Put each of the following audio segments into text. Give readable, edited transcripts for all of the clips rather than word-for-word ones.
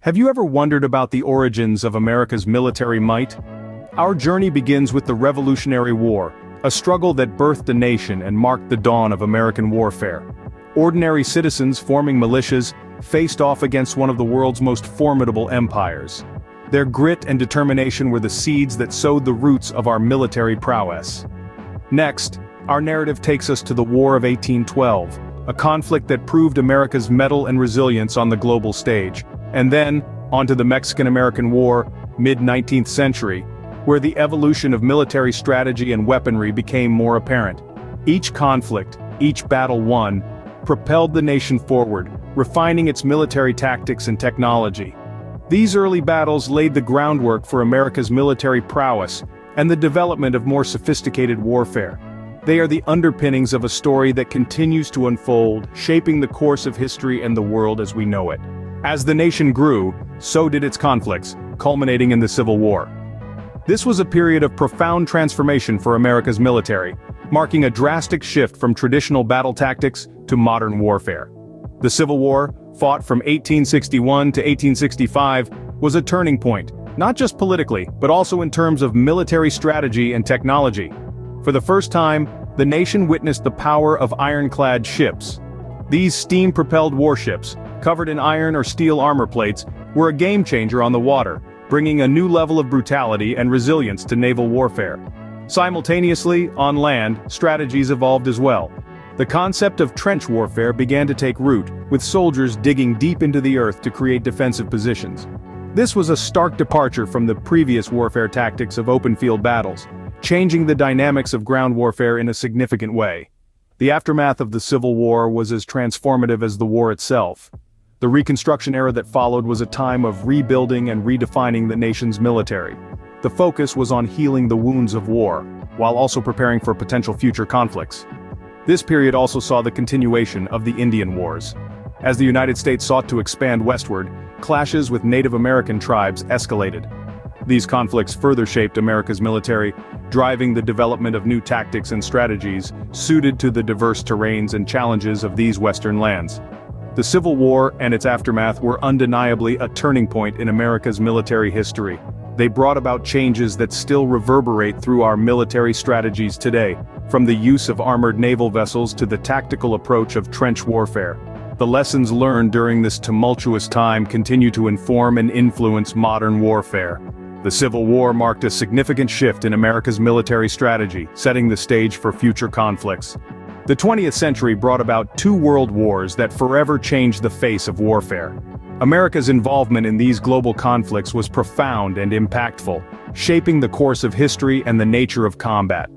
Have you ever wondered about the origins of America's military might? Our journey begins with the Revolutionary War, a struggle that birthed a nation and marked the dawn of American warfare. Ordinary citizens forming militias faced off against one of the world's most formidable empires. Their grit and determination were the seeds that sowed the roots of our military prowess. Next, our narrative takes us to the War of 1812, a conflict that proved America's mettle and resilience on the global stage. And then, onto the Mexican-American War, mid-19th century, where the evolution of military strategy and weaponry became more apparent. Each conflict, each battle won, propelled the nation forward, refining its military tactics and technology. These early battles laid the groundwork for America's military prowess and the development of more sophisticated warfare. They are the underpinnings of a story that continues to unfold, shaping the course of history and the world as we know it. As the nation grew, so did its conflicts, culminating in the Civil War. This was a period of profound transformation for America's military, marking a drastic shift from traditional battle tactics to modern warfare. The Civil War, fought from 1861 to 1865, was a turning point, not just politically, but also in terms of military strategy and technology. For the first time, the nation witnessed the power of ironclad ships. These steam-propelled warships, covered in iron or steel armor plates, were a game-changer on the water, bringing a new level of brutality and resilience to naval warfare. Simultaneously, on land, strategies evolved as well. The concept of trench warfare began to take root, with soldiers digging deep into the earth to create defensive positions. This was a stark departure from the previous warfare tactics of open-field battles, changing the dynamics of ground warfare in a significant way. The aftermath of the Civil War was as transformative as the war itself. The Reconstruction era that followed was a time of rebuilding and redefining the nation's military. The focus was on healing the wounds of war, while also preparing for potential future conflicts. This period also saw the continuation of the Indian Wars. As the United States sought to expand westward, clashes with Native American tribes escalated. These conflicts further shaped America's military, driving the development of new tactics and strategies suited to the diverse terrains and challenges of these western lands. The Civil War and its aftermath were undeniably a turning point in America's military history. They brought about changes that still reverberate through our military strategies today, from the use of armored naval vessels to the tactical approach of trench warfare. The lessons learned during this tumultuous time continue to inform and influence modern warfare. The Civil War marked a significant shift in America's military strategy, setting the stage for future conflicts. The 20th century brought about two world wars that forever changed the face of warfare. America's involvement in these global conflicts was profound and impactful, shaping the course of history and the nature of combat.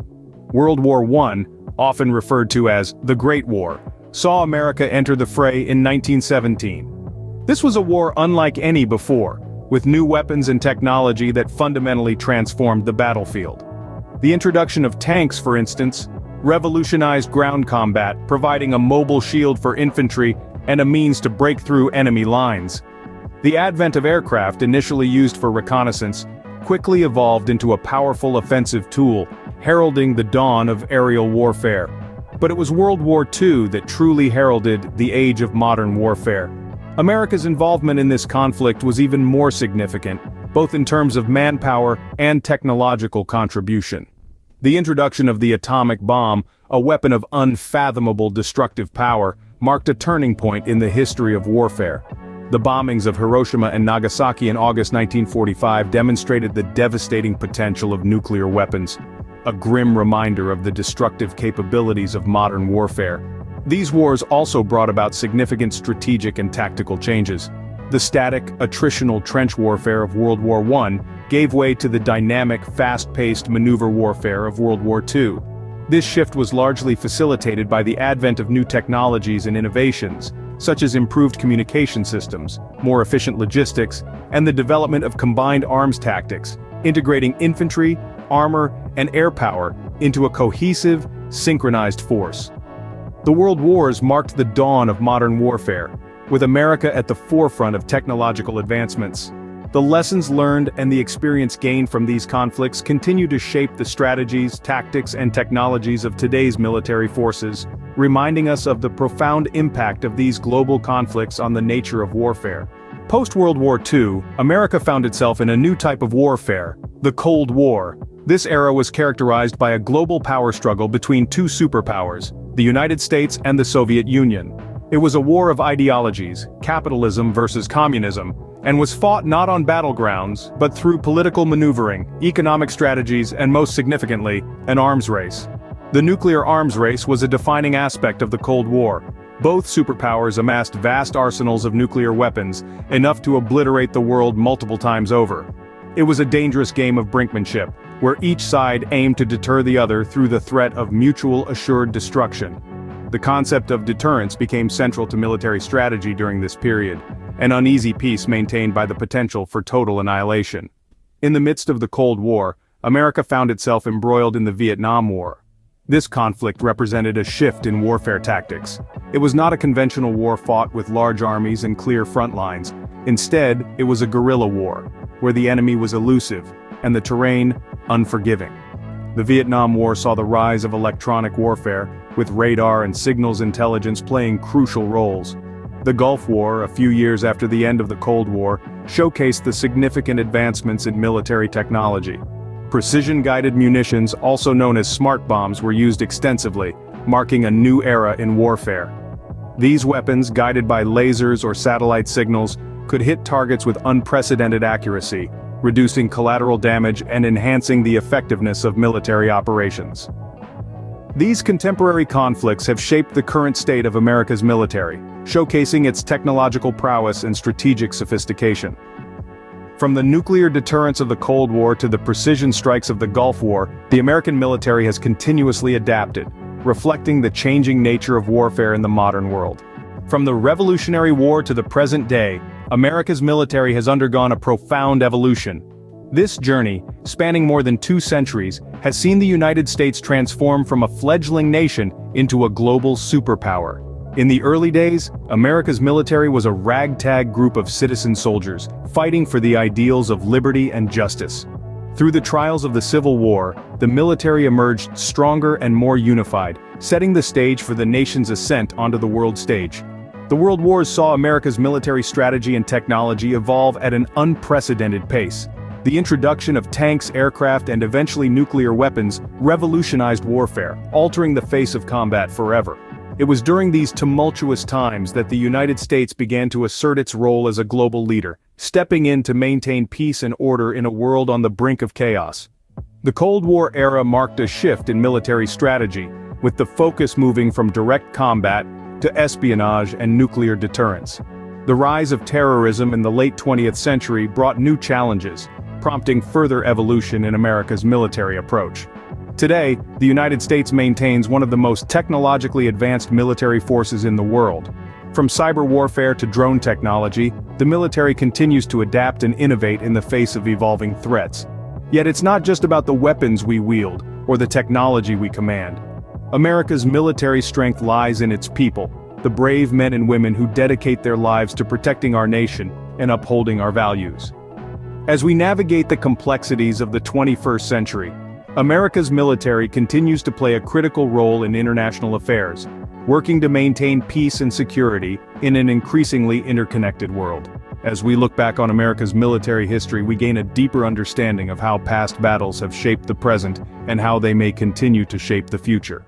World War I, often referred to as the Great War, saw America enter the fray in 1917. This was a war unlike any before, with new weapons and technology that fundamentally transformed the battlefield. The introduction of tanks, for instance, revolutionized ground combat, providing a mobile shield for infantry and a means to break through enemy lines. The advent of aircraft, initially used for reconnaissance, quickly evolved into a powerful offensive tool, heralding the dawn of aerial warfare. But it was World War II that truly heralded the age of modern warfare. America's involvement in this conflict was even more significant, both in terms of manpower and technological contribution. The introduction of the atomic bomb, a weapon of unfathomable destructive power, marked a turning point in the history of warfare. The bombings of Hiroshima and Nagasaki in August 1945 demonstrated the devastating potential of nuclear weapons, a grim reminder of the destructive capabilities of modern warfare. These wars also brought about significant strategic and tactical changes. The static, attritional trench warfare of World War I gave way to the dynamic, fast-paced maneuver warfare of World War II. This shift was largely facilitated by the advent of new technologies and innovations, such as improved communication systems, more efficient logistics, and the development of combined arms tactics, integrating infantry, armor, and air power into a cohesive, synchronized force. The World Wars marked the dawn of modern warfare, with America at the forefront of technological advancements. The lessons learned and the experience gained from these conflicts continue to shape the strategies, tactics, and technologies of today's military forces, reminding us of the profound impact of these global conflicts on the nature of warfare. Post-World War II, America found itself in a new type of warfare, the Cold War. This era was characterized by a global power struggle between two superpowers, the United States and the Soviet Union. It was a war of ideologies, capitalism versus communism, and was fought not on battlegrounds, but through political maneuvering, economic strategies, and most significantly, an arms race. The nuclear arms race was a defining aspect of the Cold War. Both superpowers amassed vast arsenals of nuclear weapons, enough to obliterate the world multiple times over. It was a dangerous game of brinkmanship, where each side aimed to deter the other through the threat of mutual assured destruction. The concept of deterrence became central to military strategy during this period, an uneasy peace maintained by the potential for total annihilation. In the midst of the Cold War, America found itself embroiled in the Vietnam War. This conflict represented a shift in warfare tactics. It was not a conventional war fought with large armies and clear front lines. Instead, it was a guerrilla war, where the enemy was elusive, and the terrain, unforgiving. The Vietnam War saw the rise of electronic warfare, with radar and signals intelligence playing crucial roles. The Gulf War, a few years after the end of the Cold War, showcased the significant advancements in military technology. Precision-guided munitions, also known as smart bombs, were used extensively, marking a new era in warfare. These weapons, guided by lasers or satellite signals, could hit targets with unprecedented accuracy, reducing collateral damage and enhancing the effectiveness of military operations. These contemporary conflicts have shaped the current state of America's military, showcasing its technological prowess and strategic sophistication. From the nuclear deterrence of the Cold War to the precision strikes of the Gulf War, the American military has continuously adapted, reflecting the changing nature of warfare in the modern world. From the Revolutionary War to the present day, America's military has undergone a profound evolution. This journey, spanning more than 2 centuries, has seen the United States transform from a fledgling nation into a global superpower. In the early days, America's military was a ragtag group of citizen soldiers, fighting for the ideals of liberty and justice. Through the trials of the Civil War, the military emerged stronger and more unified, setting the stage for the nation's ascent onto the world stage. The World Wars saw America's military strategy and technology evolve at an unprecedented pace. The introduction of tanks, aircraft, and eventually nuclear weapons revolutionized warfare, altering the face of combat forever. It was during these tumultuous times that the United States began to assert its role as a global leader, stepping in to maintain peace and order in a world on the brink of chaos. The Cold War era marked a shift in military strategy, with the focus moving from direct combat to espionage and nuclear deterrence. The rise of terrorism in the late 20th century brought new challenges, prompting further evolution in America's military approach. Today, the United States maintains one of the most technologically advanced military forces in the world. From cyber warfare to drone technology, the military continues to adapt and innovate in the face of evolving threats. Yet it's not just about the weapons we wield, or the technology we command. America's military strength lies in its people, the brave men and women who dedicate their lives to protecting our nation and upholding our values. As we navigate the complexities of the 21st century, America's military continues to play a critical role in international affairs, working to maintain peace and security in an increasingly interconnected world. As we look back on America's military history, we gain a deeper understanding of how past battles have shaped the present and how they may continue to shape the future.